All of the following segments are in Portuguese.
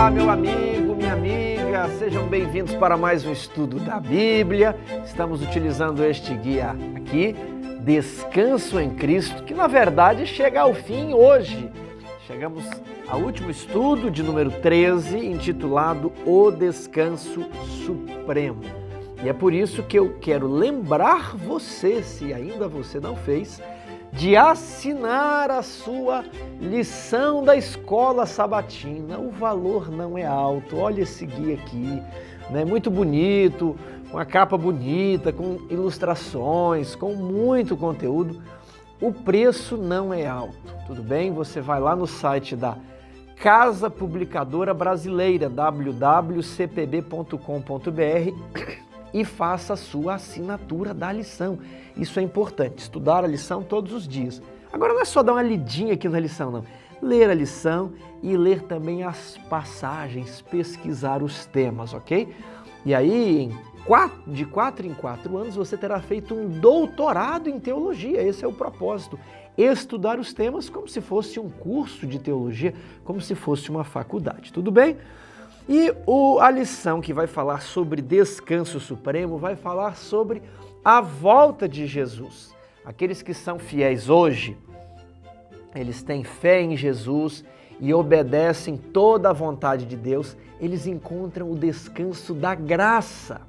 Olá, meu amigo, minha amiga, sejam bem-vindos para mais um estudo da Bíblia. Estamos utilizando este guia aqui, Descanso em Cristo, que na verdade chega ao fim hoje. Chegamos ao último estudo de número 13, intitulado O Descanso Supremo. E é por isso que eu quero lembrar você, se ainda você não fez, de assinar a sua lição da escola sabatina. O valor não é alto. Olha esse guia aqui, né? Muito bonito, com a capa bonita, com ilustrações, com muito conteúdo. O preço não é alto, tudo bem? Você vai lá no site da Casa Publicadora Brasileira, www.cpb.com.br, e faça a sua assinatura da lição. Isso é importante, estudar a lição todos os dias. Agora não é só dar uma lidinha aqui na lição, não. Ler a lição e ler também as passagens, pesquisar os temas, ok? E aí, de 4 em 4 anos, você terá feito um doutorado em teologia. Esse é o propósito. Estudar os temas como se fosse um curso de teologia, como se fosse uma faculdade. Tudo bem? E a lição que vai falar sobre descanso supremo vai falar sobre a volta de Jesus. Aqueles que são fiéis hoje, eles têm fé em Jesus e obedecem toda a vontade de Deus, eles encontram o descanso da graça.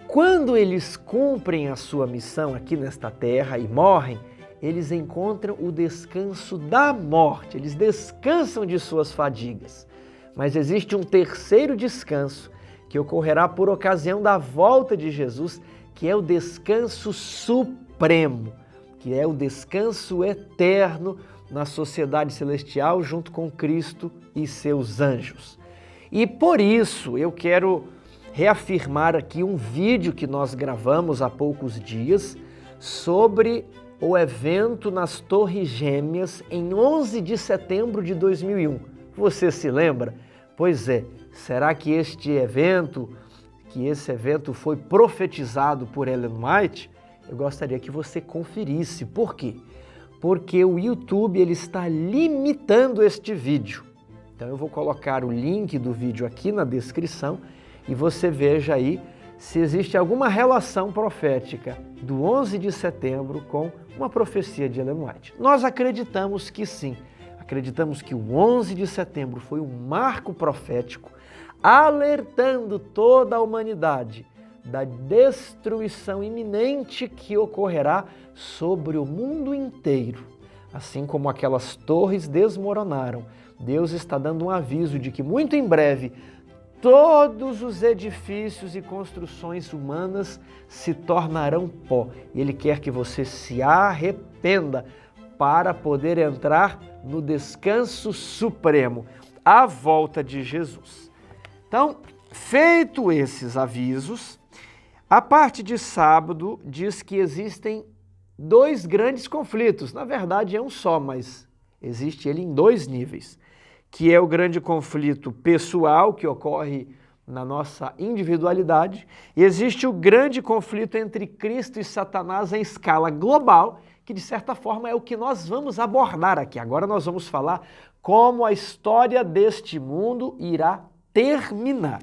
Quando eles cumprem a sua missão aqui nesta terra e morrem, eles encontram o descanso da morte, eles descansam de suas fadigas. Mas existe um terceiro descanso que ocorrerá por ocasião da volta de Jesus, que é o descanso supremo, que é o descanso eterno na sociedade celestial junto com Cristo e seus anjos. E por isso eu quero reafirmar aqui um vídeo que nós gravamos há poucos dias sobre o evento nas Torres Gêmeas em 11 de setembro de 2001. Você se lembra? Pois é, será que esse evento foi profetizado por Ellen White? Eu gostaria que você conferisse. Por quê? Porque o YouTube ele está limitando este vídeo. Então eu vou colocar o link do vídeo aqui na descrição e você veja aí se existe alguma relação profética do 11 de setembro com uma profecia de Ellen White. Nós acreditamos que sim. Acreditamos que o 11 de setembro foi um marco profético alertando toda a humanidade da destruição iminente que ocorrerá sobre o mundo inteiro. Assim como aquelas torres desmoronaram, Deus está dando um aviso de que muito em breve todos os edifícios e construções humanas se tornarão pó. E Ele quer que você se arrependa para poder entrar no descanso supremo, a volta de Jesus. Então, feito esses avisos, a parte de sábado diz que existem dois grandes conflitos. Na verdade é um só, mas existe ele em dois níveis, que é o grande conflito pessoal que ocorre na nossa individualidade, e existe o grande conflito entre Cristo e Satanás em escala global, que de certa forma é o que nós vamos abordar aqui. Agora nós vamos falar como a história deste mundo irá terminar.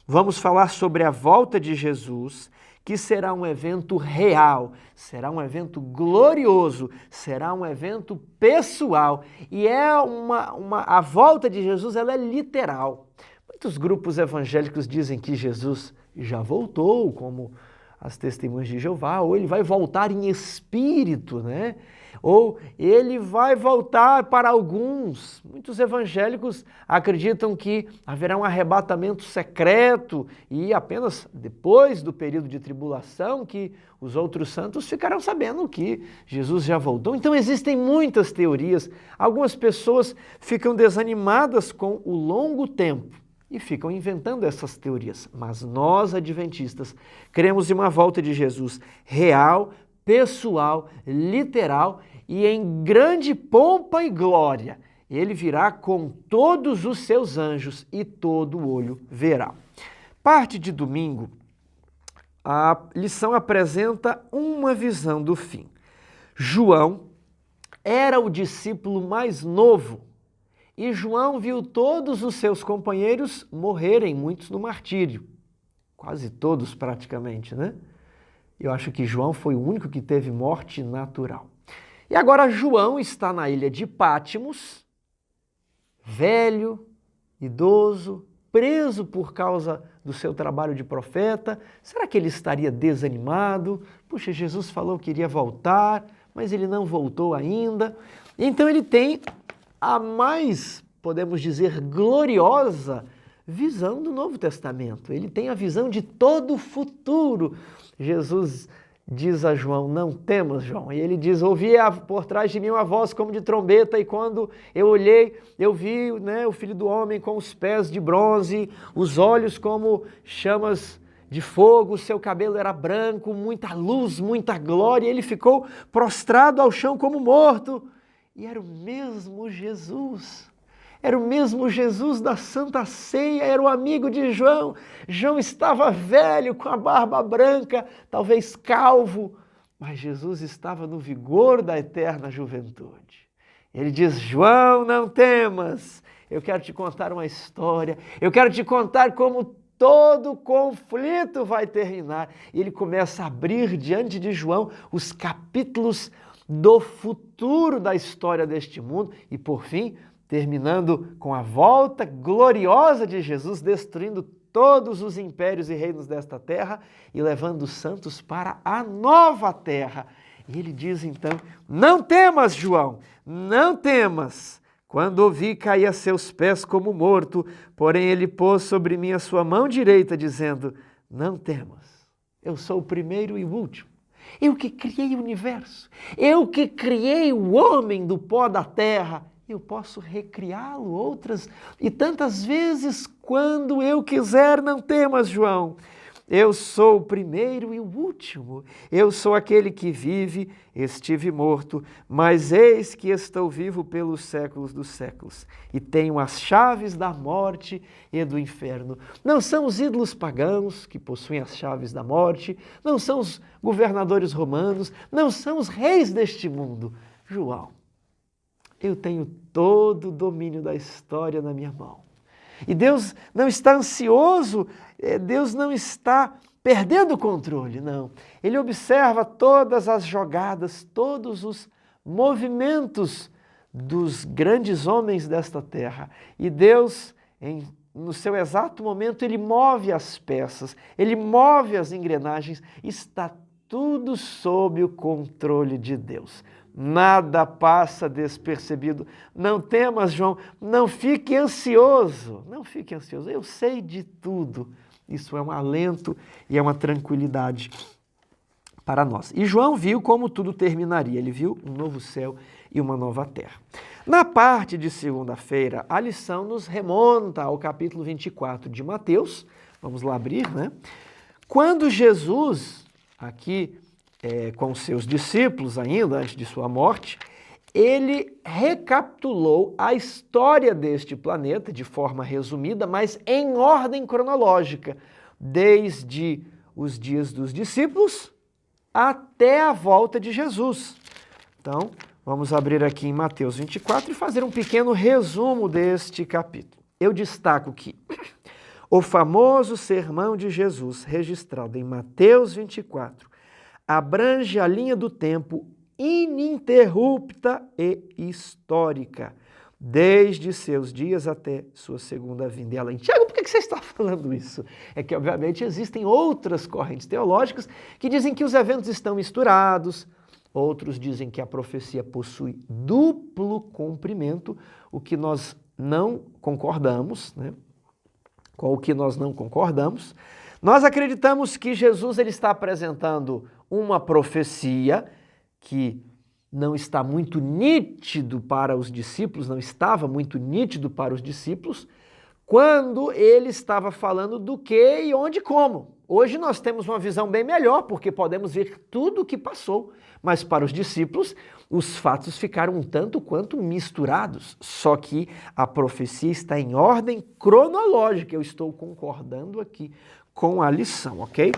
Vamos falar sobre a volta de Jesus, que será um evento real, será um evento glorioso, será um evento pessoal e a volta de Jesus ela é literal. Muitos grupos evangélicos dizem que Jesus já voltou, como as testemunhas de Jeová, ou ele vai voltar em espírito, né? Ou ele vai voltar para alguns. Muitos evangélicos acreditam que haverá um arrebatamento secreto e apenas depois do período de tribulação que os outros santos ficarão sabendo que Jesus já voltou. Então existem muitas teorias. Algumas pessoas ficam desanimadas com o longo tempo e ficam inventando essas teorias. Mas nós, adventistas, cremos em uma volta de Jesus real, pessoal, literal e em grande pompa e glória. Ele virá com todos os seus anjos e todo olho verá. Parte de domingo, a lição apresenta uma visão do fim. João era o discípulo mais novo e João viu todos os seus companheiros morrerem, muitos no martírio. Quase todos praticamente, né? Eu acho que João foi o único que teve morte natural. E agora João está na ilha de Pátimos, velho, idoso, preso por causa do seu trabalho de profeta. Será que ele estaria desanimado? Puxa, Jesus falou que iria voltar, mas ele não voltou ainda. Então ele tem a mais, podemos dizer, gloriosa visão do Novo Testamento. Ele tem a visão de todo o futuro. Jesus diz a João, não temas, João. E ele diz, ouvi por trás de mim uma voz como de trombeta, e quando eu olhei, eu vi, né, o Filho do Homem com os pés de bronze, os olhos como chamas de fogo, o seu cabelo era branco, muita luz, muita glória, e ele ficou prostrado ao chão como morto. E era o mesmo Jesus. Era o mesmo Jesus da Santa Ceia, era o amigo de João. João estava velho, com a barba branca, talvez calvo, mas Jesus estava no vigor da eterna juventude. Ele diz, João, não temas, eu quero te contar uma história, eu quero te contar como todo conflito vai terminar. E ele começa a abrir diante de João os capítulos do futuro da história deste mundo e, por fim, terminando com a volta gloriosa de Jesus, destruindo todos os impérios e reinos desta terra e levando os santos para a nova terra. E ele diz então, não temas, João, não temas. Quando ouvi, caí a seus pés como morto, porém ele pôs sobre mim a sua mão direita, dizendo, não temas, eu sou o primeiro e o último. Eu que criei o universo, eu que criei o homem do pó da terra, eu posso recriá-lo outras e tantas vezes quando eu quiser. Não temas, João. Eu sou o primeiro e o último. Eu sou aquele que vive, estive morto, mas eis que estou vivo pelos séculos dos séculos e tenho as chaves da morte e do inferno. Não são os ídolos pagãos que possuem as chaves da morte, não são os governadores romanos, não são os reis deste mundo. João, eu tenho todo o domínio da história na minha mão. E Deus não está ansioso, Deus não está perdendo o controle, não. Ele observa todas as jogadas, todos os movimentos dos grandes homens desta terra. E Deus, no seu exato momento, ele move as peças, ele move as engrenagens, está tudo sob o controle de Deus. Nada passa despercebido. Não temas, João, não fique ansioso, não fique ansioso, eu sei de tudo. Isso é um alento e é uma tranquilidade para nós. E João viu como tudo terminaria, ele viu um novo céu e uma nova terra. Na parte de segunda-feira, a lição nos remonta ao capítulo 24 de Mateus, vamos lá abrir, né? Quando Jesus, aqui com seus discípulos ainda, antes de sua morte, ele recapitulou a história deste planeta de forma resumida, mas em ordem cronológica, desde os dias dos discípulos até a volta de Jesus. Então, vamos abrir aqui em Mateus 24 e fazer um pequeno resumo deste capítulo. Eu destaco que o famoso sermão de Jesus, registrado em Mateus 24, abrange a linha do tempo ininterrupta e histórica, desde seus dias até sua segunda vinda. E ela, Tiago, por que você está falando isso? É que, obviamente, existem outras correntes teológicas que dizem que os eventos estão misturados, outros dizem que a profecia possui duplo cumprimento, o que nós não concordamos, né? Com o que nós não concordamos. Nós acreditamos que Jesus ele está apresentando uma profecia que não está muito nítido para os discípulos, não estava muito nítido para os discípulos, quando ele estava falando do que e onde e como. Hoje nós temos uma visão bem melhor, porque podemos ver tudo o que passou, mas para os discípulos os fatos ficaram um tanto quanto misturados, só que a profecia está em ordem cronológica, eu estou concordando aqui com a lição, ok?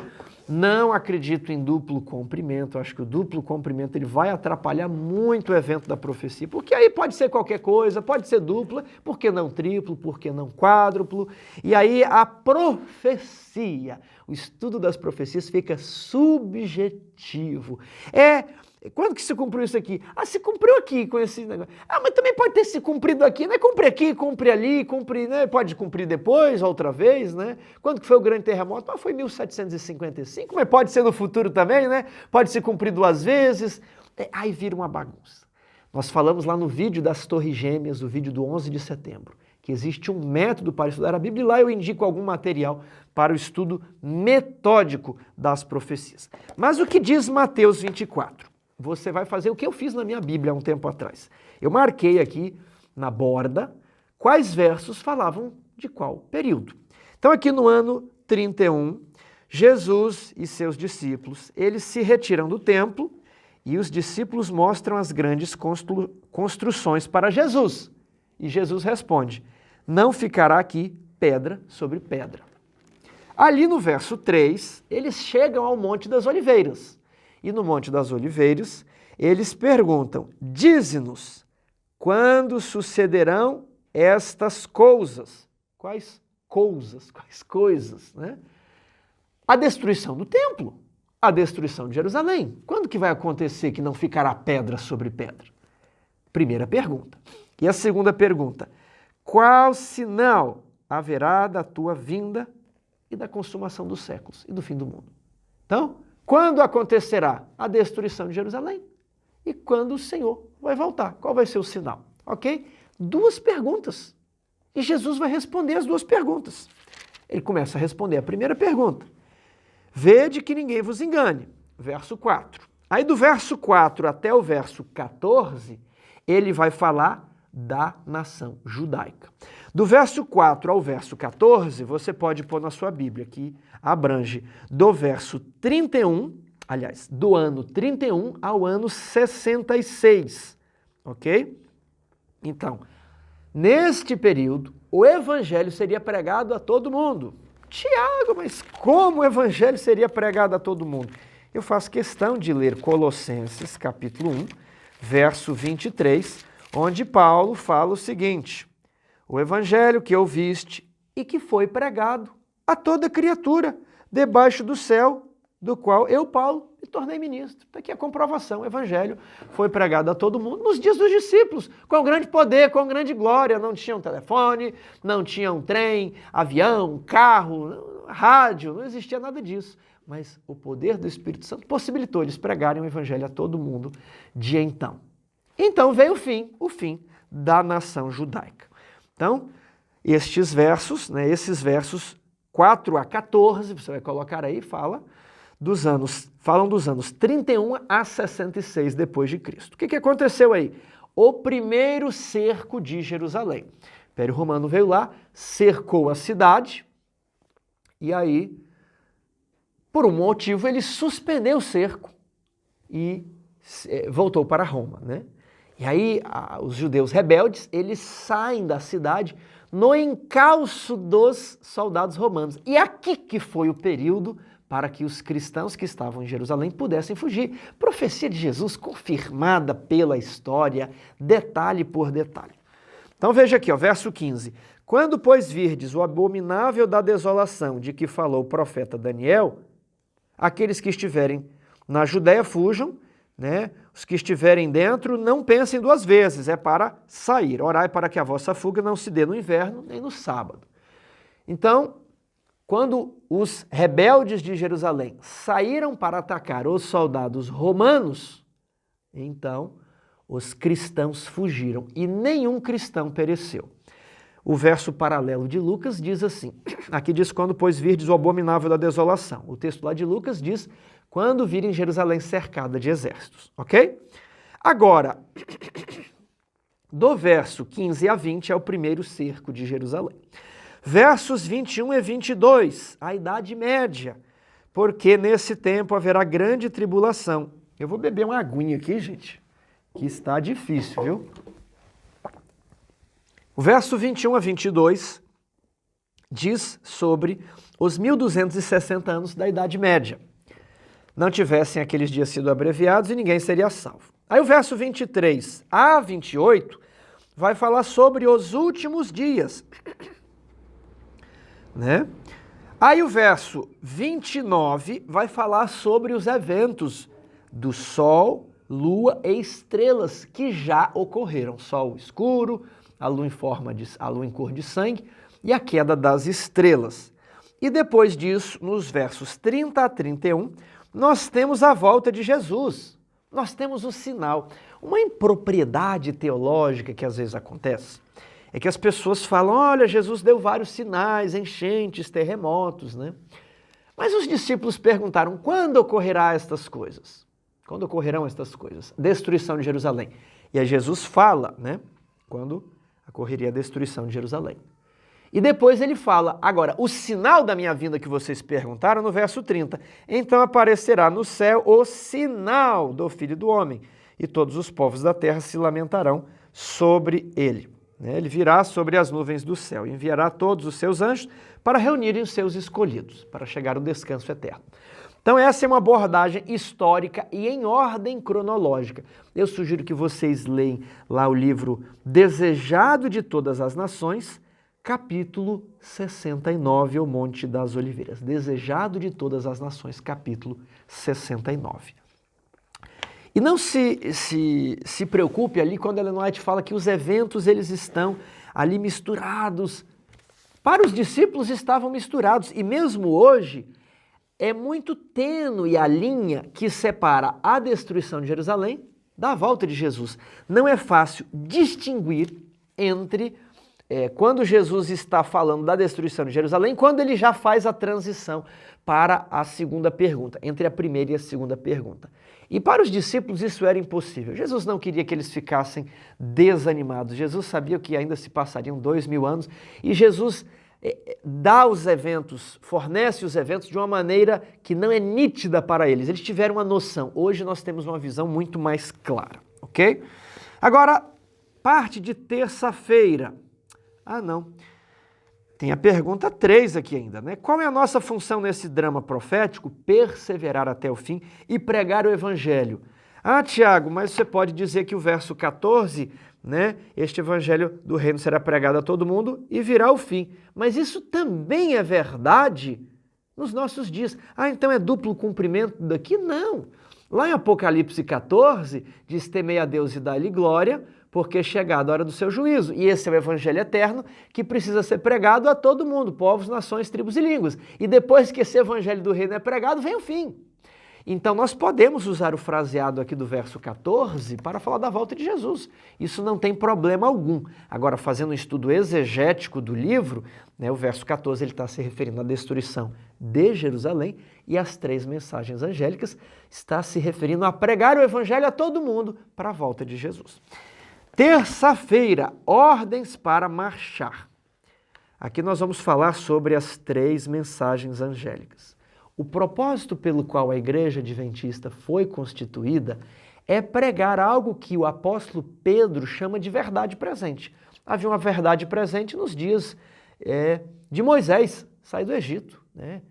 Não acredito em duplo cumprimento, acho que o duplo cumprimento ele vai atrapalhar muito o evento da profecia, porque aí pode ser qualquer coisa, pode ser dupla, por que não triplo, por que não quádruplo? E aí a profecia, o estudo das profecias fica subjetivo. Quando que se cumpriu isso aqui? Se cumpriu aqui com esse negócio. Mas também pode ter se cumprido aqui, né? Cumpre aqui, cumpre ali, cumpre, né? Pode cumprir depois, outra vez, né? Quando que foi o grande terremoto? Foi 1755, mas pode ser no futuro também, né? Pode se cumprir 2 vezes. Aí vira uma bagunça. Nós falamos lá no vídeo das Torres Gêmeas, o vídeo do 11 de setembro, que existe um método para estudar a Bíblia, e lá eu indico algum material para o estudo metódico das profecias. Mas o que diz Mateus 24? Você vai fazer o que eu fiz na minha Bíblia há um tempo atrás. Eu marquei aqui na borda quais versos falavam de qual período. Então aqui no ano 31, Jesus e seus discípulos, eles se retiram do templo e os discípulos mostram as grandes construções para Jesus. E Jesus responde, não ficará aqui pedra sobre pedra. Ali no verso 3, eles chegam ao Monte das Oliveiras. E no Monte das Oliveiras, eles perguntam, dize-nos, quando sucederão estas coisas? Quais coisas? Quais coisas, né? A destruição do templo, a destruição de Jerusalém. Quando que vai acontecer que não ficará pedra sobre pedra? Primeira pergunta. E a segunda pergunta, qual sinal haverá da tua vinda e da consumação dos séculos e do fim do mundo? Então, quando acontecerá a destruição de Jerusalém? E quando o Senhor vai voltar? Qual vai ser o sinal? Ok? 2 perguntas. E Jesus vai responder as 2 perguntas. Ele começa a responder a primeira pergunta. Vede que ninguém vos engane. Verso 4. Aí do verso 4 até o verso 14, ele vai falar da nação judaica. Do verso 4 ao verso 14, você pode pôr na sua Bíblia, que abrange do verso 31, aliás, do ano 31 ao ano 66, ok? Então, neste período, o evangelho seria pregado a todo mundo. Tiago, mas como o evangelho seria pregado a todo mundo? Eu faço questão de ler Colossenses, capítulo 1, verso 23, onde Paulo fala o seguinte, o evangelho que ouviste e que foi pregado a toda criatura debaixo do céu, do qual eu, Paulo, me tornei ministro. Está aqui a comprovação, o evangelho foi pregado a todo mundo nos dias dos discípulos, com grande poder, com grande glória. Não tinham telefone, não tinham trem, avião, carro, rádio, não existia nada disso. Mas o poder do Espírito Santo possibilitou eles pregarem o evangelho a todo mundo de então. Então veio o fim da nação judaica. Então, esses versos 4 a 14, você vai colocar aí, falam dos anos 31 a 66 depois de Cristo. O que aconteceu aí? O primeiro cerco de Jerusalém. O Império Romano veio lá, cercou a cidade, e aí, por um motivo, ele suspendeu o cerco e voltou para Roma, né? E aí, os judeus rebeldes, eles saem da cidade no encalço dos soldados romanos. E aqui que foi o período para que os cristãos que estavam em Jerusalém pudessem fugir. Profecia de Jesus confirmada pela história, detalhe por detalhe. Então veja aqui, verso 15. Quando, pois, virdes o abominável da desolação de que falou o profeta Daniel, aqueles que estiverem na Judéia fujam, né? Os que estiverem dentro não pensem 2 vezes, é para sair. Orai para que a vossa fuga não se dê no inverno nem no sábado. Então, quando os rebeldes de Jerusalém saíram para atacar os soldados romanos, então os cristãos fugiram e nenhum cristão pereceu. O verso paralelo de Lucas diz assim, aqui diz quando, pois, virdes o abominável da desolação. O texto lá de Lucas diz quando virem Jerusalém cercada de exércitos, ok? Agora, do verso 15 a 20 é o primeiro cerco de Jerusalém. Versos 21 e 22, a Idade Média, porque nesse tempo haverá grande tribulação. Eu vou beber uma aguinha aqui, gente, que está difícil, viu? O verso 21 a 22 diz sobre os 1260 anos da Idade Média. Não tivessem aqueles dias sido abreviados e ninguém seria salvo. Aí o verso 23 a 28 vai falar sobre os últimos dias, né? Aí o verso 29 vai falar sobre os eventos do Sol, Lua e estrelas que já ocorreram. Sol escuro, a lua em cor de sangue e a queda das estrelas. E depois disso, nos versos 30 a 31, nós temos a volta de Jesus. Nós temos o sinal. Uma impropriedade teológica que às vezes acontece é que as pessoas falam, olha, Jesus deu vários sinais, enchentes, terremotos, né? Mas os discípulos perguntaram, quando ocorrerá estas coisas? Quando ocorrerão estas coisas? Destruição de Jerusalém. E aí Jesus fala, né? Quando ocorreria a destruição de Jerusalém. E depois ele fala, agora, o sinal da minha vinda que vocês perguntaram, no verso 30. Então aparecerá no céu o sinal do Filho do Homem, e todos os povos da terra se lamentarão sobre ele. Ele virá sobre as nuvens do céu, enviará todos os seus anjos para reunirem os seus escolhidos, para chegar ao descanso eterno. Então essa é uma abordagem histórica e em ordem cronológica. Eu sugiro que vocês leiam lá o livro Desejado de Todas as Nações, capítulo 69, o Monte das Oliveiras. Desejado de Todas as Nações, capítulo 69. E não se preocupe ali quando Ellen White fala que os eventos eles estão ali misturados. Para os discípulos estavam misturados e mesmo hoje é muito tênue a linha que separa a destruição de Jerusalém da volta de Jesus. Não é fácil distinguir entre quando Jesus está falando da destruição de Jerusalém, quando ele já faz a transição para a segunda pergunta, entre a primeira e a segunda pergunta. E para os discípulos isso era impossível. Jesus não queria que eles ficassem desanimados. Jesus sabia que ainda se passariam 2000 anos e Jesus dá os eventos, fornece os eventos de uma maneira que não é nítida para eles. Eles tiveram uma noção. Hoje nós temos uma visão muito mais clara, ok? Agora, parte de terça-feira. Ah, não. Tem a pergunta 3 aqui ainda, né? Qual é a nossa função nesse drama profético? Perseverar até o fim e pregar o evangelho. Ah, Tiago, mas você pode dizer que o verso 14, né? Este evangelho do reino será pregado a todo mundo e virá o fim. Mas isso também é verdade nos nossos dias. Ah, então é duplo cumprimento daqui? Não. Lá em Apocalipse 14, diz temei a Deus e dá-lhe glória, porque é chegada a hora do seu juízo. E esse é o evangelho eterno que precisa ser pregado a todo mundo, povos, nações, tribos e línguas. E depois que esse evangelho do reino é pregado, vem o fim. Então nós podemos usar o fraseado aqui do verso 14 para falar da volta de Jesus. Isso não tem problema algum. Agora, fazendo um estudo exegético do livro, né, o verso 14 ele está se referindo à destruição de Jerusalém e as 3 mensagens angélicas está se referindo a pregar o evangelho a todo mundo para a volta de Jesus. Terça-feira, ordens para marchar. Aqui nós vamos falar sobre as 3 mensagens angélicas. O propósito pelo qual a Igreja Adventista foi constituída é pregar algo que o apóstolo Pedro chama de verdade presente. Havia uma verdade presente nos dias de Moisés, sair do Egito, né?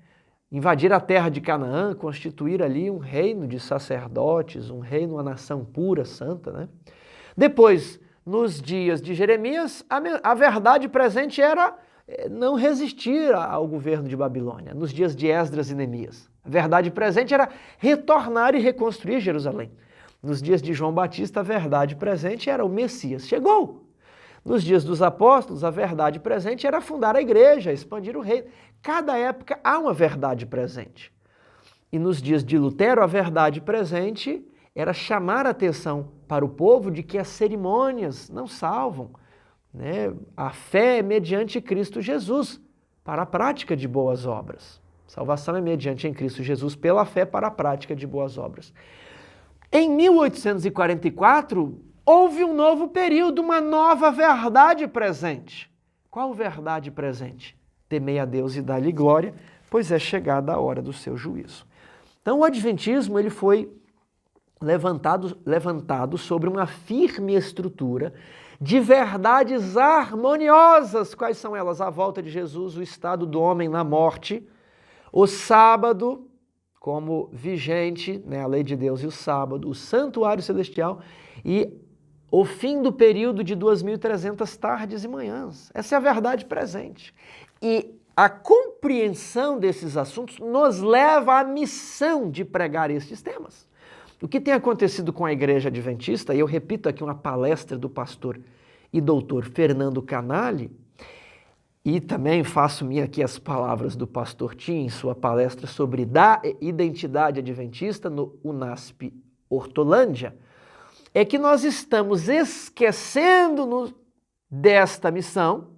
Invadir a terra de Canaã, constituir ali um reino de sacerdotes, um reino, uma nação pura, santa, né? Depois, nos dias de Jeremias, a verdade presente era não resistir ao governo de Babilônia. Nos dias de Esdras e Neemias, a verdade presente era retornar e reconstruir Jerusalém. Nos dias de João Batista, a verdade presente era o Messias. Chegou! Nos dias dos apóstolos, a verdade presente era fundar a igreja, expandir o reino. Cada época há uma verdade presente. E nos dias de Lutero, a verdade presente era chamar a atenção para o povo de que as cerimônias não salvam, né? A fé é mediante Cristo Jesus, para a prática de boas obras. Salvação é mediante em Cristo Jesus, pela fé para a prática de boas obras. Em 1844, houve um novo período, uma nova verdade presente. Qual verdade presente? Temei a Deus e dá-lhe glória, pois é chegada a hora do seu juízo. Então o Adventismo ele foi levantado sobre uma firme estrutura de verdades harmoniosas. Quais são elas? A volta de Jesus, o estado do homem na morte, O sábado, como vigente, né, a lei de Deus e o sábado, o santuário celestial e o fim do período de 2.300 tardes e manhãs. Essa é a verdade presente. E a compreensão desses assuntos nos leva à missão de pregar estes temas. O que tem acontecido com a Igreja Adventista, e eu repito aqui uma palestra do pastor e doutor Fernando Canali, e também faço minha aqui as palavras do pastor Tim em sua palestra sobre da identidade adventista no UNASP Hortolândia, é que nós estamos esquecendo-nos desta missão,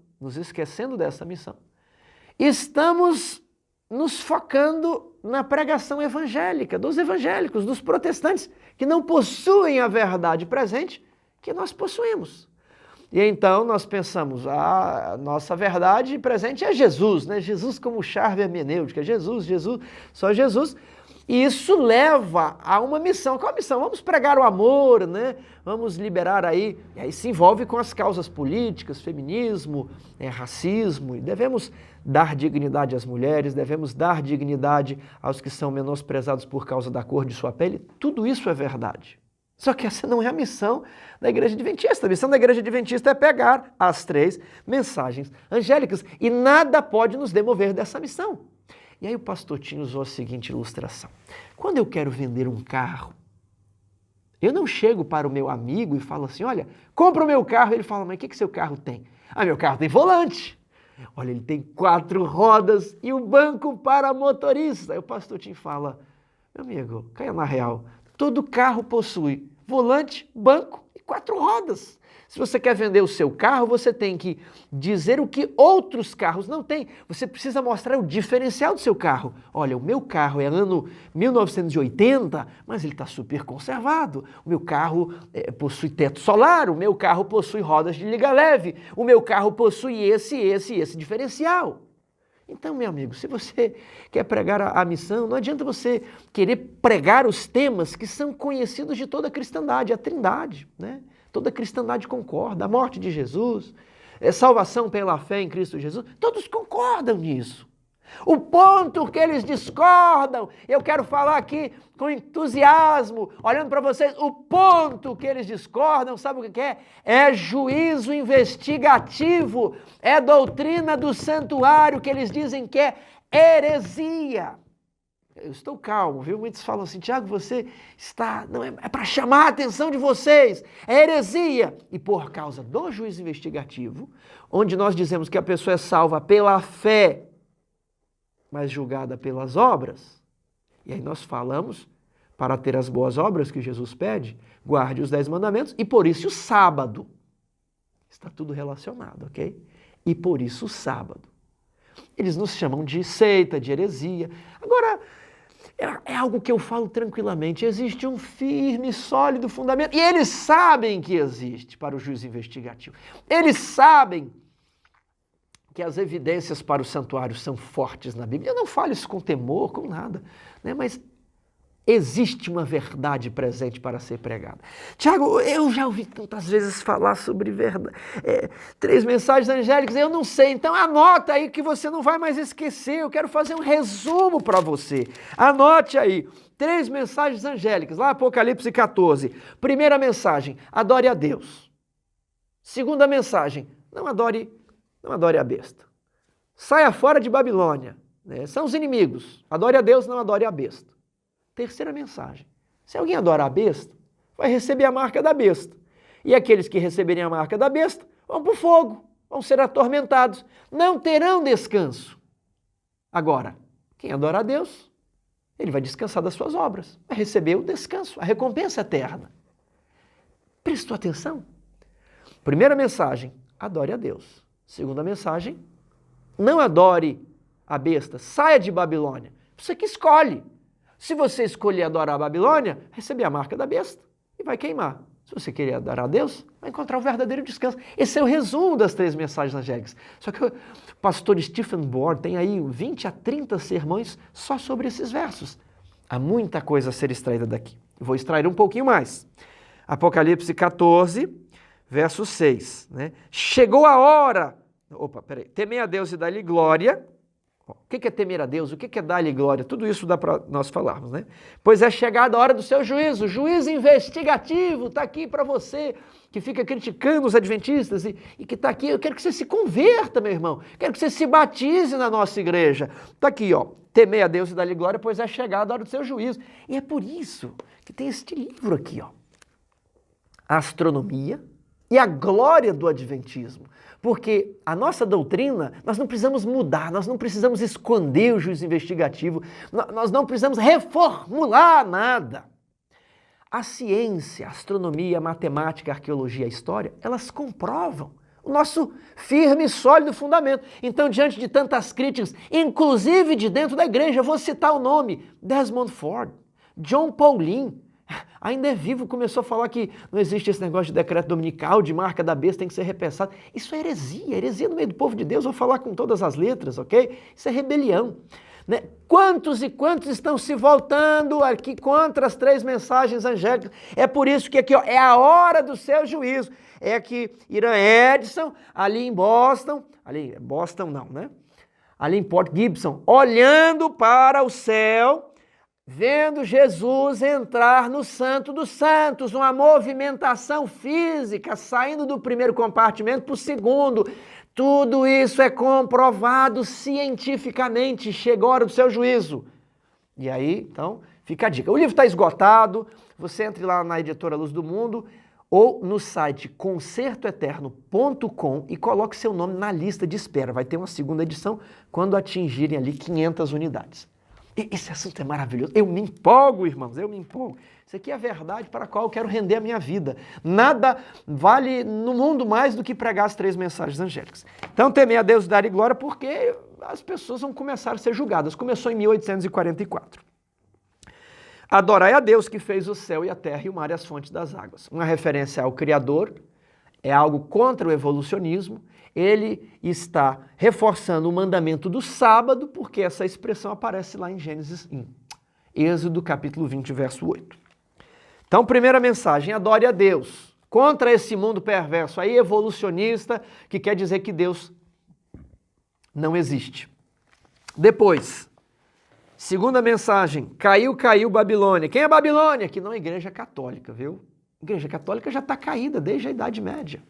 estamos nos focando na pregação evangélica, dos evangélicos, dos protestantes, que não possuem a verdade presente que nós possuímos. E então nós pensamos, a nossa verdade presente é Jesus, né? Jesus como chave hermenêutica, Jesus, só Jesus. E isso leva a uma missão. Qual a missão? Vamos pregar o amor, né? Vamos liberar aí. E aí se envolve com as causas políticas, feminismo, racismo. E devemos dar dignidade às mulheres, devemos dar dignidade aos que são menosprezados por causa da cor de sua pele. Tudo isso é verdade. Só que essa não é a missão da Igreja Adventista. A missão da Igreja Adventista é pegar as 3 mensagens angélicas. E nada pode nos demover dessa missão. E aí o pastor Tim usou a seguinte ilustração. Quando eu quero vender um carro, eu não chego para o meu amigo e falo assim, olha, compra o meu carro. Ele fala, mas o que seu carro tem? Ah, meu carro tem volante. Olha, ele tem 4 rodas e um banco para motorista. Aí o pastor Tim fala, meu amigo, caia na real, todo carro possui volante, banco e 4 rodas. Se você quer vender o seu carro, você tem que dizer o que outros carros não têm. Você precisa mostrar o diferencial do seu carro. Olha, o meu carro é ano 1980, mas ele está super conservado. O meu carro possui teto solar, o meu carro possui rodas de liga leve, o meu carro possui esse diferencial. Então, meu amigo, se você quer pregar a missão, não adianta você querer pregar os temas que são conhecidos de toda a cristandade, a trindade, né? Toda a cristandade concorda, a morte de Jesus, salvação pela fé em Cristo Jesus, todos concordam nisso. O ponto que eles discordam, eu quero falar aqui com entusiasmo, olhando para vocês, o ponto que eles discordam, sabe o que é? É juízo investigativo, é doutrina do santuário que eles dizem que é heresia. Eu estou calmo, viu? Muitos falam assim, Tiago, você está... Não, é para chamar a atenção de vocês, é heresia. E por causa do juízo investigativo, onde nós dizemos que a pessoa é salva pela fé, mas julgada pelas obras, e aí nós falamos, para ter as boas obras que Jesus pede, guarde os 10 mandamentos, e por isso o sábado. Está tudo relacionado, ok? E por isso o sábado. Eles nos chamam de seita, de heresia. Agora, é algo que eu falo tranquilamente, existe um firme, sólido fundamento, e eles sabem que existe para o juízo investigativo. Eles sabem que as evidências para o santuário são fortes na Bíblia. Eu não falo isso com temor, com nada, né? Mas existe uma verdade presente para ser pregada. Tiago, eu já ouvi tantas vezes falar sobre 3 mensagens angélicas, eu não sei, então anota aí que você não vai mais esquecer, eu quero fazer um resumo para você. Anote aí, 3 mensagens angélicas, lá Apocalipse 14. Primeira mensagem, adore a Deus. Segunda mensagem, não adore a besta. Saia fora de Babilônia, né? São os inimigos, adore a Deus, não adore a besta. Terceira mensagem, se alguém adora a besta, vai receber a marca da besta. E aqueles que receberem a marca da besta vão para o fogo, vão ser atormentados, não terão descanso. Agora, quem adora a Deus, ele vai descansar das suas obras, vai receber o descanso, a recompensa eterna. Prestou atenção? Primeira mensagem, adore a Deus. Segunda mensagem, não adore a besta, saia de Babilônia. Você que escolhe. Se você escolher adorar a Babilônia, receber a marca da besta e vai queimar. Se você querer adorar a Deus, vai encontrar o verdadeiro descanso. Esse é o resumo das 3 mensagens angélicas. Só que o pastor Stephen Bohr tem aí 20 a 30 sermões só sobre esses versos. Há muita coisa a ser extraída daqui. Vou extrair um pouquinho mais. Apocalipse 14, verso 6. Né? Chegou a hora... temei a Deus e dá-lhe glória, O que é temer a Deus? O que é dar-lhe glória? Tudo isso dá para nós falarmos, né? Pois é chegada a hora do seu juízo. Juízo investigativo está aqui para você, que fica criticando os adventistas e que está aqui. Eu quero que você se converta, meu irmão. Quero que você se batize na nossa igreja. Está aqui, ó. Temer a Deus e dar-lhe glória, pois é chegada a hora do seu juízo. E é por isso que tem este livro aqui, ó. A astronomia e a glória do adventismo. Porque a nossa doutrina, nós não precisamos mudar, nós não precisamos esconder o juízo investigativo, nós não precisamos reformular nada. A ciência, a astronomia, a matemática, a arqueologia, a história, elas comprovam o nosso firme e sólido fundamento. Então, diante de tantas críticas, inclusive de dentro da igreja, eu vou citar o nome: Desmond Ford, John Paulin, ainda é vivo, começou a falar que não existe esse negócio de decreto dominical, de marca da besta, tem que ser repensado. Isso é heresia no meio do povo de Deus, vou falar com todas as letras, ok? Isso é rebelião. Né? Quantos e quantos estão se voltando aqui contra as 3 mensagens angélicas? É por isso que aqui, ó, é a hora do seu juízo. É aqui, Irã Edson, ali em Boston não, né? Ali em Port Gibson, olhando para o céu, vendo Jesus entrar no Santo dos Santos, uma movimentação física, saindo do primeiro compartimento para o segundo. Tudo isso é comprovado cientificamente, chegou a hora do seu juízo. E aí, então, fica a dica. O livro está esgotado, você entre lá na editora Luz do Mundo ou no site concertoeterno.com e coloque seu nome na lista de espera. Vai ter uma segunda edição quando atingirem ali 500 unidades. Esse assunto é maravilhoso. Eu me empolgo, irmãos, eu me empolgo. Isso aqui é a verdade para a qual eu quero render a minha vida. Nada vale no mundo mais do que pregar as 3 mensagens angélicas. Então, temer a Deus e dar-lhe glória, porque as pessoas vão começar a ser julgadas. Começou em 1844. Adorai a Deus que fez o céu e a terra e o mar e as fontes das águas. Uma referência ao Criador, é algo contra o evolucionismo. Ele está reforçando o mandamento do sábado, porque essa expressão aparece lá em Êxodo capítulo 20, verso 8. Então, primeira mensagem, adore a Deus. Contra esse mundo perverso aí, evolucionista, que quer dizer que Deus não existe. Depois, segunda mensagem, caiu Babilônia. Quem é Babilônia? Que não é a Igreja Católica, viu? A Igreja Católica já está caída desde a Idade Média,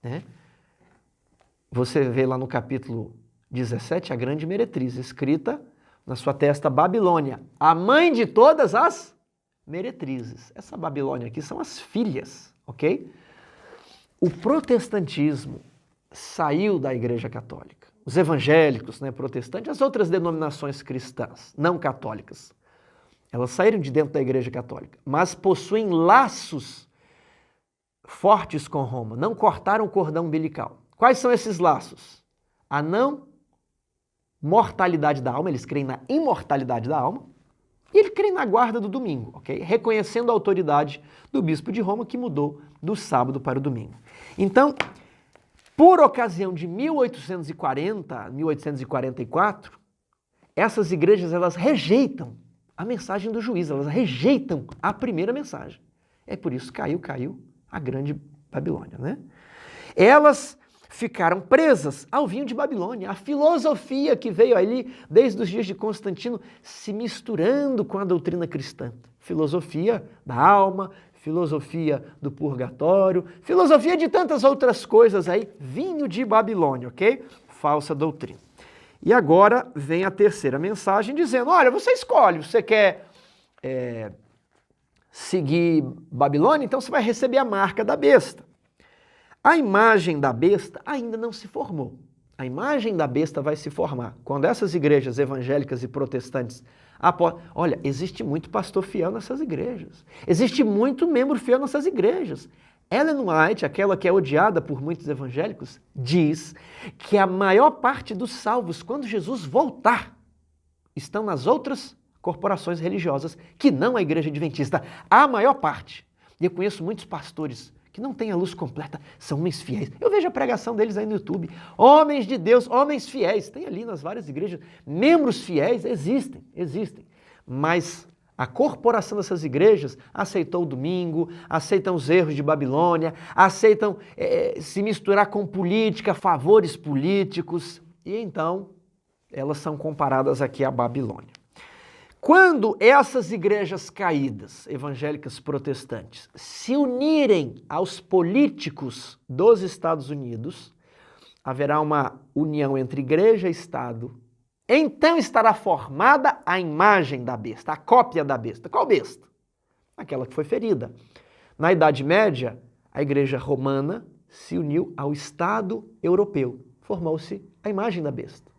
né? Você vê lá no capítulo 17 a grande meretriz, escrita na sua testa Babilônia, a mãe de todas as meretrizes. Essa Babilônia aqui são as filhas, ok? O protestantismo saiu da Igreja Católica. Os evangélicos, né, protestantes, as outras denominações cristãs, não católicas, elas saíram de dentro da Igreja Católica, mas possuem laços fortes com Roma, não cortaram o cordão umbilical. Quais são esses laços? A não mortalidade da alma, eles creem na imortalidade da alma, e eles creem na guarda do domingo, ok? Reconhecendo a autoridade do bispo de Roma que mudou do sábado para o domingo. Então, por ocasião de 1844, essas igrejas elas rejeitam a mensagem do juízo, elas rejeitam a primeira mensagem. É por isso que caiu a grande Babilônia, né? Elas ficaram presas ao vinho de Babilônia, a filosofia que veio ali desde os dias de Constantino se misturando com a doutrina cristã. Filosofia da alma, filosofia do purgatório, filosofia de tantas outras coisas aí, vinho de Babilônia, ok? Falsa doutrina. E agora vem a terceira mensagem dizendo, olha, você escolhe, você quer seguir Babilônia, então você vai receber a marca da besta. A imagem da besta ainda não se formou. A imagem da besta vai se formar. Quando essas igrejas evangélicas e protestantes olha, existe muito pastor fiel nessas igrejas. Existe muito membro fiel nessas igrejas. Ellen White, aquela que é odiada por muitos evangélicos, diz que a maior parte dos salvos, quando Jesus voltar, estão nas outras corporações religiosas, que não a igreja adventista. A maior parte. E eu conheço muitos pastores que não têm a luz completa, são homens fiéis. Eu vejo a pregação deles aí no YouTube. Homens de Deus, homens fiéis. Tem ali nas várias igrejas. Membros fiéis existem. Mas a corporação dessas igrejas aceitou o domingo, aceitam os erros de Babilônia, aceitam se misturar com política, favores políticos. E então Elas são comparadas aqui à Babilônia. Quando essas igrejas caídas, evangélicas protestantes, se unirem aos políticos dos Estados Unidos, haverá uma união entre igreja e Estado. Então estará formada a imagem da besta, a cópia da besta. Qual besta? Aquela que foi ferida. Na Idade Média, a igreja romana se uniu ao Estado europeu. Formou-se a imagem da besta.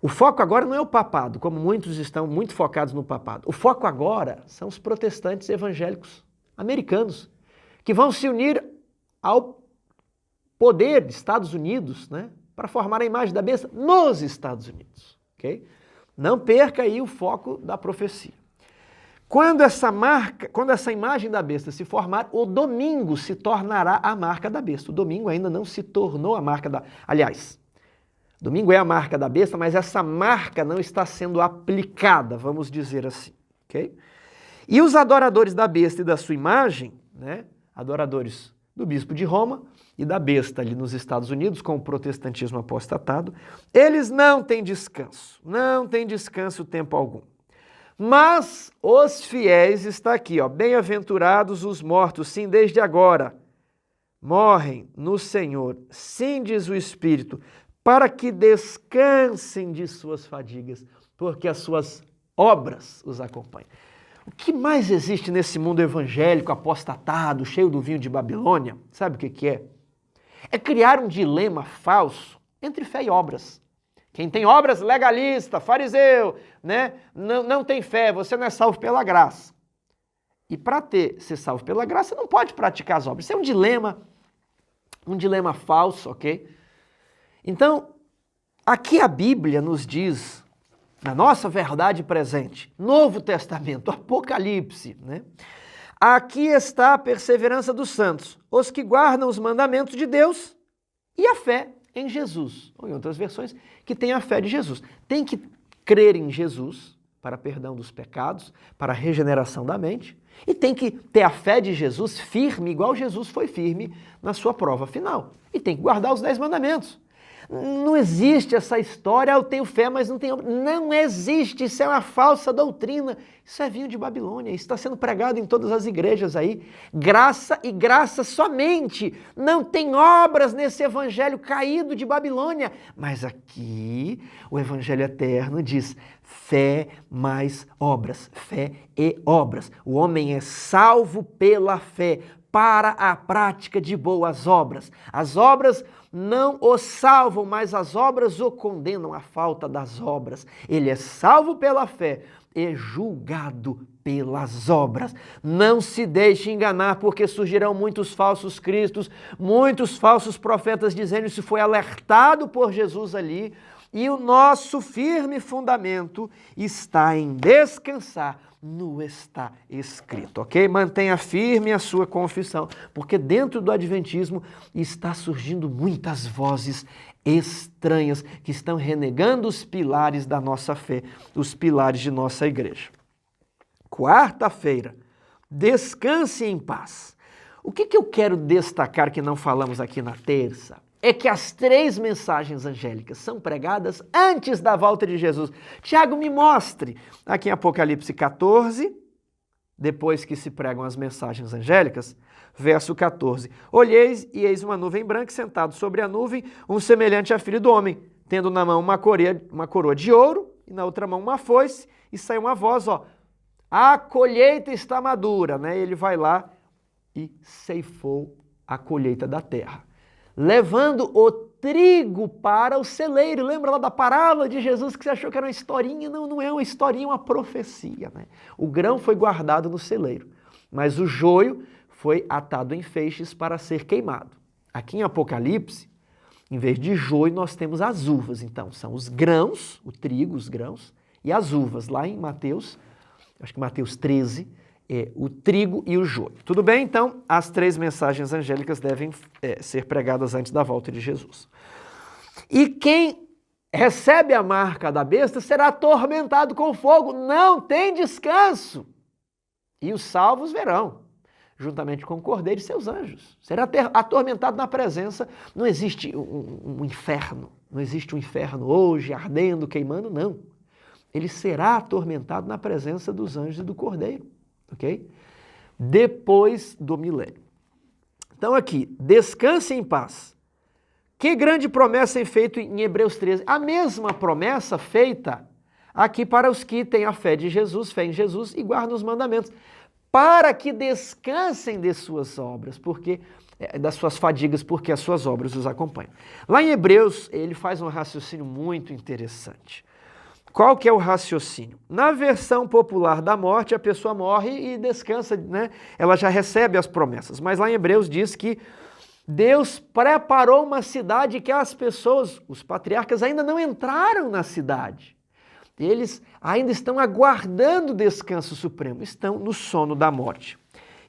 O foco agora não é o papado, como muitos estão muito focados no papado. O foco agora são os protestantes evangélicos americanos, que vão se unir ao poder dos Estados Unidos, né, para formar a imagem da besta nos Estados Unidos. Okay? Não perca aí o foco da profecia. Quando essa imagem da besta se formar, o domingo se tornará a marca da besta. O domingo ainda não se tornou a marca da... Aliás, domingo é a marca da besta, mas essa marca não está sendo aplicada, vamos dizer assim. Okay? E os adoradores da besta e da sua imagem, né, adoradores do bispo de Roma e da besta ali nos Estados Unidos, com o protestantismo apostatado, eles não têm descanso tempo algum. Mas os fiéis, está aqui, ó, bem-aventurados os mortos, sim, desde agora, morrem no Senhor, sim, diz o Espírito, para que descansem de suas fadigas, porque as suas obras os acompanham. O que mais existe nesse mundo evangélico, apostatado, cheio do vinho de Babilônia? Sabe o que é? É criar um dilema falso entre fé e obras. Quem tem obras, legalista, fariseu, né? Não tem fé, você não é salvo pela graça. E para ser salvo pela graça, você não pode praticar as obras. Isso é um dilema falso, ok? Então, aqui a Bíblia nos diz, na nossa verdade presente, Novo Testamento, Apocalipse, né? Aqui está a perseverança dos santos, os que guardam os mandamentos de Deus e a fé em Jesus, ou em outras versões, que tem a fé de Jesus. Tem que crer em Jesus para perdão dos pecados, para a regeneração da mente, e tem que ter a fé de Jesus firme, igual Jesus foi firme na sua prova final. E tem que guardar os 10 mandamentos. Não existe essa história, eu tenho fé, mas não tenho... Não existe, isso é uma falsa doutrina. Isso é vinho de Babilônia, isso está sendo pregado em todas as igrejas aí. Graça e graça somente. Não tem obras nesse evangelho caído de Babilônia. Mas aqui o evangelho eterno diz fé mais obras, fé e obras. O homem é salvo pela fé para a prática de boas obras. As obras não o salvam, mas as obras o condenam à falta das obras. Ele é salvo pela fé e julgado pelas obras. Não se deixe enganar, porque surgirão muitos falsos cristos, muitos falsos profetas dizendo isso foi alertado por Jesus ali. E o nosso firme fundamento está em descansar no está escrito, ok? Mantenha firme a sua confissão, porque dentro do Adventismo está surgindo muitas vozes estranhas que estão renegando os pilares da nossa fé, os pilares de nossa igreja. Quarta-feira, descanse em paz. O que eu quero destacar que não falamos aqui na terça? É que as 3 mensagens angélicas são pregadas antes da volta de Jesus. Tiago, me mostre, aqui em Apocalipse 14, depois que se pregam as mensagens angélicas, verso 14. Olheis e eis uma nuvem branca, sentado sobre a nuvem, um semelhante a filho do homem, tendo na mão uma coroa de ouro, e na outra mão uma foice, e sai uma voz, ó, a colheita está madura, né? Ele vai lá e ceifou a colheita da terra, levando o trigo para o celeiro. Lembra lá da parábola de Jesus que você achou que era uma historinha? Não, não é uma historinha, é uma profecia, né? O grão foi guardado no celeiro, mas o joio foi atado em feixes para ser queimado. Aqui em Apocalipse, em vez de joio, nós temos as uvas. Então, são os grãos, o trigo, os grãos, e as uvas. Lá em Mateus, acho que Mateus 13, o trigo e o joio. Tudo bem? Então, as 3 mensagens angélicas devem ser pregadas antes da volta de Jesus. E quem recebe a marca da besta será atormentado com fogo. Não tem descanso. E os salvos verão, juntamente com o Cordeiro e seus anjos. Será atormentado na presença. Não existe um inferno. Não existe um inferno hoje, ardendo, queimando, não. Ele será atormentado na presença dos anjos e do Cordeiro, ok? Depois do milênio. Então aqui, descanse em paz. Que grande promessa é feita em Hebreus 13. A mesma promessa feita aqui para os que têm a fé em Jesus e guardam os mandamentos, para que descansem de suas obras, das suas fadigas, porque as suas obras os acompanham. Lá em Hebreus, ele faz um raciocínio muito interessante. Qual que é o raciocínio? Na versão popular da morte, a pessoa morre e descansa, né? Ela já recebe as promessas. Mas lá em Hebreus diz que Deus preparou uma cidade que as pessoas, os patriarcas, ainda não entraram na cidade. Eles ainda estão aguardando o descanso supremo, estão no sono da morte.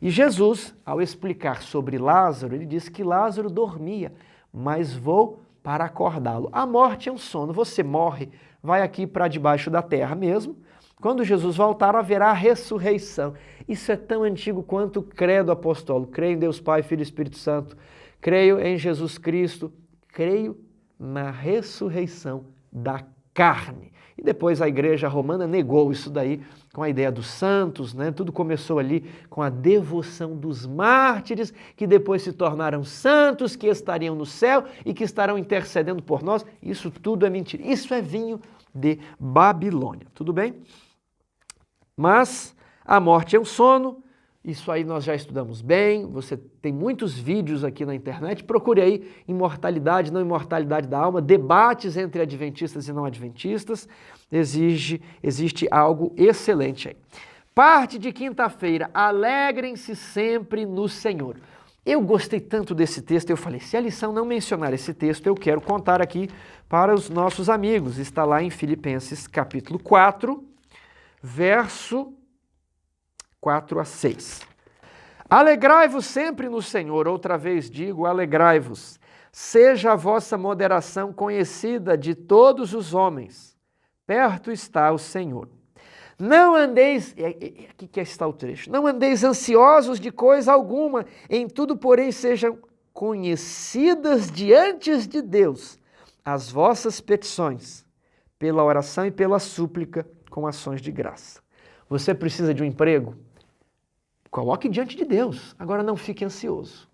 E Jesus, ao explicar sobre Lázaro, ele disse que Lázaro dormia, mas vou para acordá-lo. A morte é um sono, você morre, vai aqui para debaixo da terra mesmo. Quando Jesus voltar, haverá ressurreição. Isso é tão antigo quanto o credo apostólico. Creio em Deus Pai, Filho e Espírito Santo. Creio em Jesus Cristo. Creio na ressurreição da carne. E depois a igreja romana negou isso daí com a ideia dos santos, né? Tudo começou ali com a devoção dos mártires, que depois se tornaram santos, que estariam no céu e que estarão intercedendo por nós. Isso tudo é mentira. Isso é vinho de Babilônia, tudo bem? Mas a morte é um sono, isso aí nós já estudamos bem, você tem muitos vídeos aqui na internet, procure aí imortalidade, não imortalidade da alma, debates entre adventistas e não adventistas, existe algo excelente aí. Parte de quinta-feira, alegrem-se sempre no Senhor. Eu gostei tanto desse texto, eu falei, se a lição não mencionar esse texto, eu quero contar aqui para os nossos amigos. Está lá em Filipenses capítulo 4, verso 4 a 6. Alegrai-vos sempre no Senhor, outra vez digo, alegrai-vos. Seja a vossa moderação conhecida de todos os homens. Perto está o Senhor. Não andeis, aqui que está o trecho, não andeis ansiosos de coisa alguma, em tudo, porém, sejam conhecidas diante de Deus as vossas petições, pela oração e pela súplica, com ações de graça. Você precisa de um emprego? Coloque diante de Deus. Agora não fique ansioso.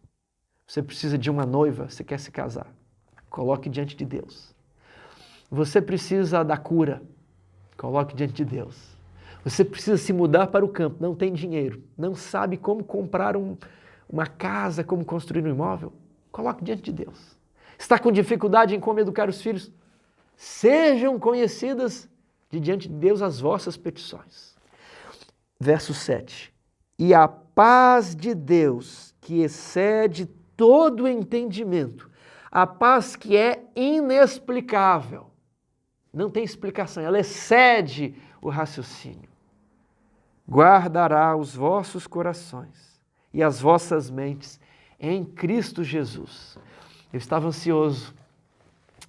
Você precisa de uma noiva, você quer se casar? Coloque diante de Deus. Você precisa da cura? Coloque diante de Deus. Você precisa se mudar para o campo, não tem dinheiro, não sabe como comprar uma casa, como construir um imóvel? Coloque diante de Deus. Está com dificuldade em como educar os filhos? Sejam conhecidas diante de Deus as vossas petições. Verso 7. E a paz de Deus, que excede todo entendimento, a paz que é inexplicável, não tem explicação, ela excede o raciocínio, guardará os vossos corações e as vossas mentes em Cristo Jesus. Eu estava ansioso,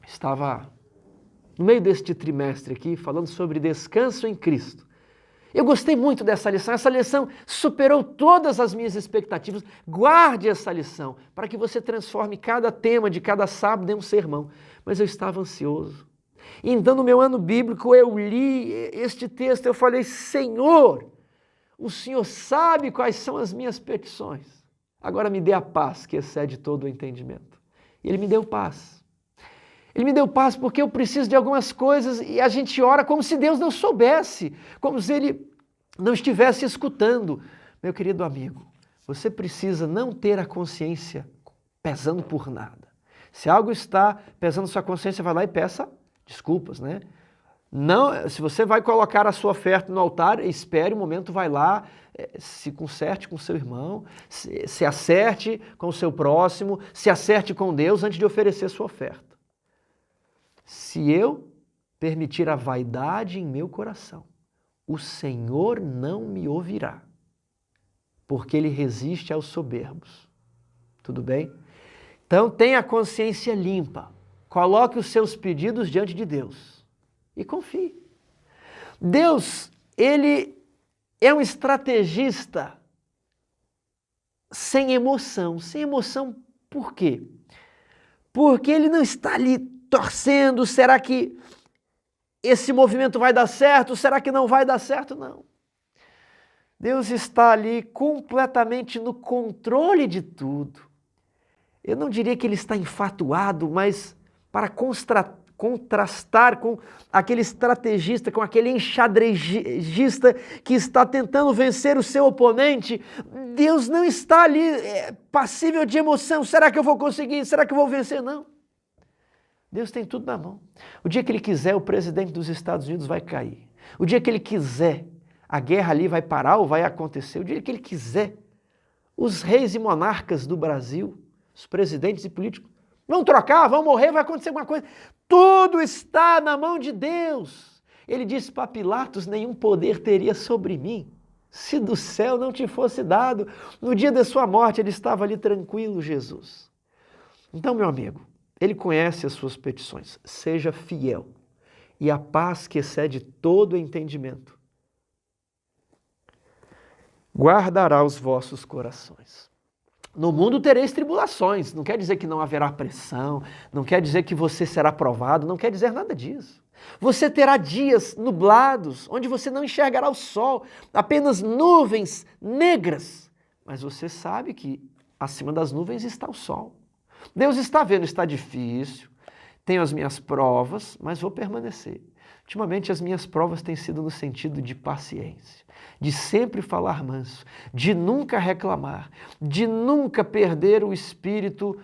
estava no meio deste trimestre aqui, falando sobre descanso em Cristo. Eu gostei muito dessa lição, essa lição superou todas as minhas expectativas. Guarde essa lição, para que você transforme cada tema de cada sábado em um sermão. Mas eu estava ansioso. E então, no meu ano bíblico, eu li este texto, eu falei, Senhor, o Senhor sabe quais são as minhas petições. Agora me dê a paz que excede todo o entendimento. E Ele me deu paz. Ele me deu paz porque eu preciso de algumas coisas e a gente ora como se Deus não soubesse, como se Ele não estivesse escutando. Meu querido amigo, você precisa não ter a consciência pesando por nada. Se algo está pesando sua consciência, vai lá e peça desculpas, né? Não, se você vai colocar a sua oferta no altar, espere um momento, vai lá, se conserte com seu irmão, se acerte com o seu próximo, se acerte com Deus antes de oferecer sua oferta. Se eu permitir a vaidade em meu coração, o Senhor não me ouvirá, porque Ele resiste aos soberbos. Tudo bem? Então tenha a consciência limpa, coloque os seus pedidos diante de Deus e confie. Deus, Ele é um estrategista sem emoção. Sem emoção por quê? Porque Ele não está ali torcendo, será que esse movimento vai dar certo? Será que não vai dar certo? Não. Deus está ali completamente no controle de tudo. Eu não diria que ele está enfatuado, mas para contrastar com aquele estrategista, com aquele enxadrezista que está tentando vencer o seu oponente, Deus não está ali passível de emoção. Será que eu vou conseguir? Será que eu vou vencer? Não. Deus tem tudo na mão. O dia que ele quiser, o presidente dos Estados Unidos vai cair. O dia que ele quiser, a guerra ali vai parar ou vai acontecer. O dia que ele quiser, os reis e monarcas do Brasil, os presidentes e políticos, vão trocar, vão morrer, vai acontecer alguma coisa. Tudo está na mão de Deus. Ele disse para Pilatos, nenhum poder teria sobre mim, se do céu não te fosse dado. No dia da sua morte, ele estava ali tranquilo, Jesus. Então, meu amigo, ele conhece as suas petições. Seja fiel. E a paz que excede todo entendimento guardará os vossos corações. No mundo tereis tribulações. Não quer dizer que não haverá pressão. Não quer dizer que você será provado. Não quer dizer nada disso. Você terá dias nublados, onde você não enxergará o sol. Apenas nuvens negras. Mas você sabe que acima das nuvens está o sol. Deus está vendo, está difícil, tenho as minhas provas, mas vou permanecer. Ultimamente as minhas provas têm sido no sentido de paciência, de sempre falar manso, de nunca reclamar, de nunca perder o espírito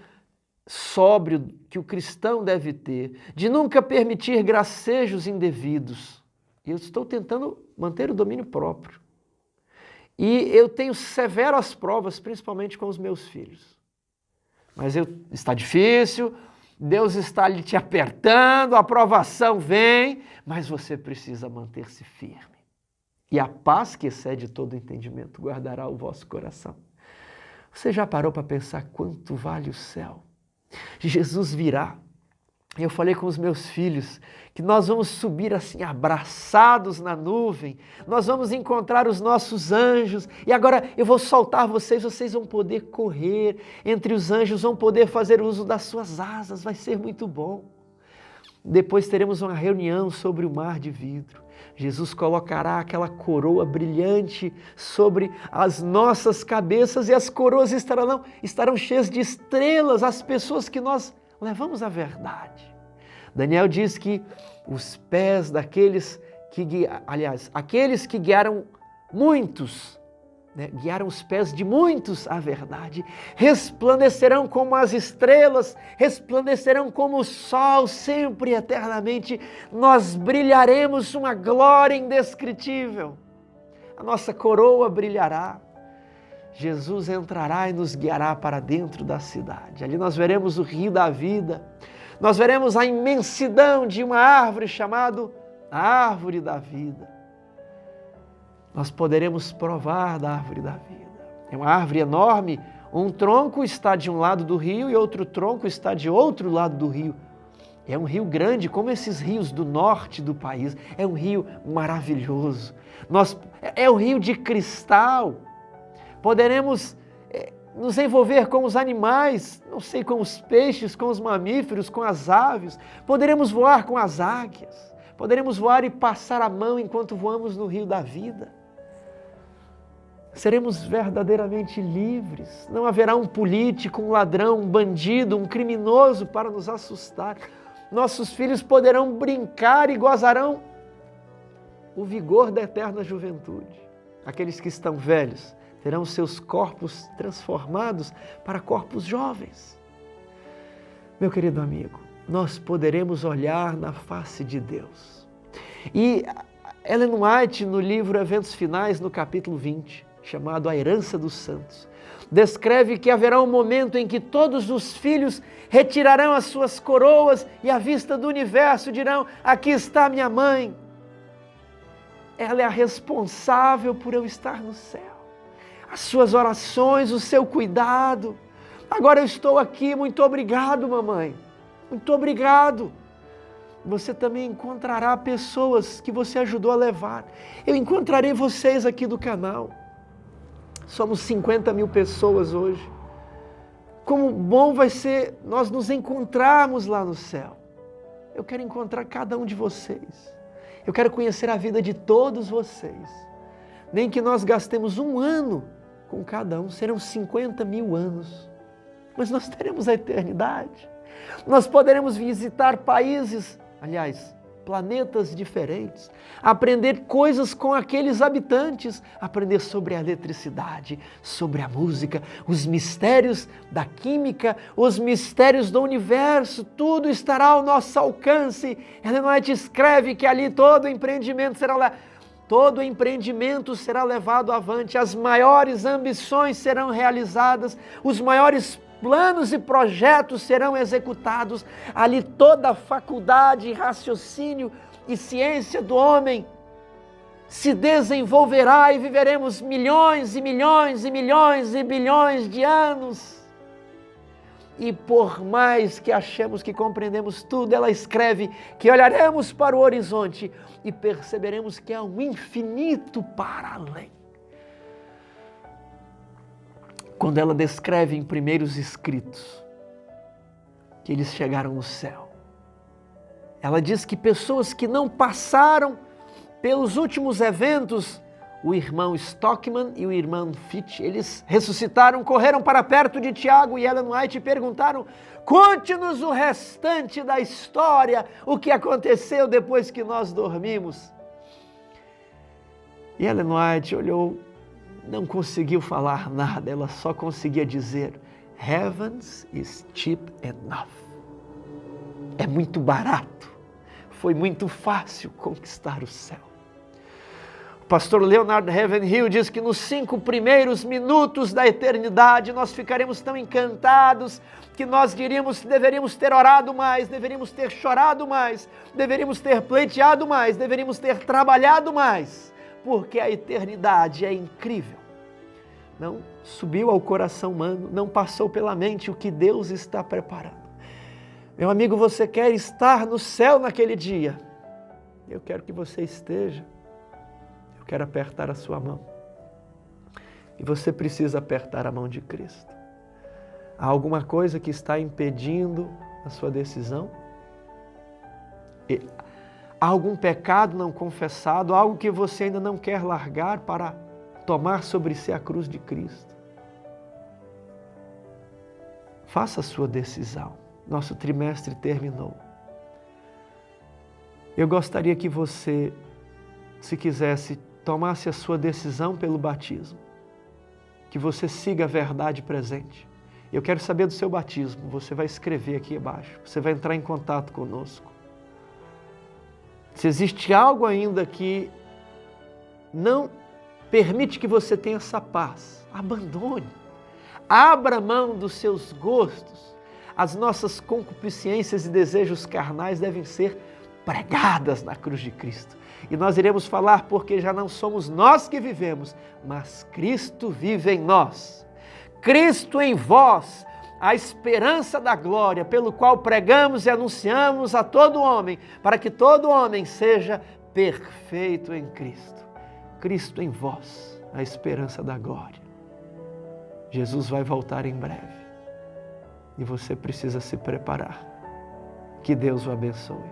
sóbrio que o cristão deve ter, de nunca permitir gracejos indevidos. E eu estou tentando manter o domínio próprio. E eu tenho severas provas, principalmente com os meus filhos. Mas está difícil, Deus está ali te apertando, a aprovação vem, mas você precisa manter-se firme. E a paz que excede todo entendimento guardará o vosso coração. Você já parou para pensar quanto vale o céu? Jesus virá. Eu falei com os meus filhos que nós vamos subir assim abraçados na nuvem, nós vamos encontrar os nossos anjos e agora eu vou soltar vocês, vocês vão poder correr entre os anjos, vão poder fazer uso das suas asas, vai ser muito bom. Depois teremos uma reunião sobre o mar de vidro. Jesus colocará aquela coroa brilhante sobre as nossas cabeças e as coroas estarão cheias de estrelas, as pessoas que nós levamos a verdade. Daniel diz que os pés daqueles aqueles que guiaram muitos, guiaram os pés de muitos à verdade, resplandecerão como as estrelas, resplandecerão como o sol, sempre e eternamente. Nós brilharemos uma glória indescritível. A nossa coroa brilhará. Jesus entrará e nos guiará para dentro da cidade. Ali nós veremos o rio da vida. Nós veremos a imensidão de uma árvore chamada a árvore da vida. Nós poderemos provar da árvore da vida. É uma árvore enorme. Um tronco está de um lado do rio e outro tronco está de outro lado do rio. É um rio grande, como esses rios do norte do país. É um rio maravilhoso. É um rio de cristal. Poderemos nos envolver com os animais, não sei, com os peixes, com os mamíferos, com as aves. Poderemos voar com as águias. Poderemos voar e passar a mão enquanto voamos no rio da vida. Seremos verdadeiramente livres. Não haverá um político, um ladrão, um bandido, um criminoso para nos assustar. Nossos filhos poderão brincar e gozarão o vigor da eterna juventude. Aqueles que estão velhos terão seus corpos transformados para corpos jovens. Meu querido amigo, nós poderemos olhar na face de Deus. E Ellen White, no livro Eventos Finais, no capítulo 20, chamado A Herança dos Santos, descreve que haverá um momento em que todos os filhos retirarão as suas coroas e à vista do universo dirão: aqui está minha mãe. Ela é a responsável por eu estar no céu. As suas orações, o seu cuidado. Agora eu estou aqui, muito obrigado, mamãe. Muito obrigado. Você também encontrará pessoas que você ajudou a levar. Eu encontrarei vocês aqui do canal. Somos 50 mil pessoas hoje. Como bom vai ser nós nos encontrarmos lá no céu. Eu quero encontrar cada um de vocês. Eu quero conhecer a vida de todos vocês. Nem que nós gastemos 1 ano com cada um, serão 50 mil anos. Mas nós teremos a eternidade. Nós poderemos visitar países, aliás, planetas diferentes, aprender coisas com aqueles habitantes, aprender sobre a eletricidade, sobre a música, os mistérios da química, os mistérios do universo, tudo estará ao nosso alcance. Ellen White escreve que ali todo empreendimento será levado avante, as maiores ambições serão realizadas, os maiores planos e projetos serão executados, ali toda a faculdade, raciocínio e ciência do homem se desenvolverá e viveremos milhões e milhões e milhões e bilhões de anos. E por mais que achemos que compreendemos tudo, ela escreve que olharemos para o horizonte e perceberemos que há um infinito para além. Quando ela descreve em primeiros escritos que eles chegaram no céu, ela diz que pessoas que não passaram pelos últimos eventos, o irmão Stockman e o irmão Fitch, eles ressuscitaram, correram para perto de Tiago e Ellen White e perguntaram: conte-nos o restante da história, o que aconteceu depois que nós dormimos. E Ellen White olhou, não conseguiu falar nada, ela só conseguia dizer: Heavens is cheap enough. É muito barato, foi muito fácil conquistar o céu. O pastor Leonard Ravenhill diz que nos 5 primeiros minutos da eternidade nós ficaremos tão encantados que nós diríamos que deveríamos ter orado mais, deveríamos ter chorado mais, deveríamos ter pleiteado mais, deveríamos ter trabalhado mais, porque a eternidade é incrível. Não subiu ao coração humano, não passou pela mente o que Deus está preparando. Meu amigo, você quer estar no céu naquele dia? Eu quero que você esteja. Eu quero apertar a sua mão. E você precisa apertar a mão de Cristo. Há alguma coisa que está impedindo a sua decisão? Há algum pecado não confessado? Algo que você ainda não quer largar para tomar sobre si a cruz de Cristo? Faça a sua decisão. Nosso trimestre terminou. Eu gostaria que você, se quisesse, tomasse a sua decisão pelo batismo. Que você siga a verdade presente. Eu quero saber do seu batismo. Você vai escrever aqui abaixo. Você vai entrar em contato conosco. Se existe algo ainda que não permite que você tenha essa paz, abandone. Abra mão dos seus gostos. As nossas concupiscências e desejos carnais devem ser pregadas na cruz de Cristo. E nós iremos falar porque já não somos nós que vivemos, mas Cristo vive em nós. Cristo em vós, a esperança da glória, pelo qual pregamos e anunciamos a todo homem, para que todo homem seja perfeito em Cristo. Cristo em vós, a esperança da glória. Jesus vai voltar em breve. E você precisa se preparar. Que Deus o abençoe.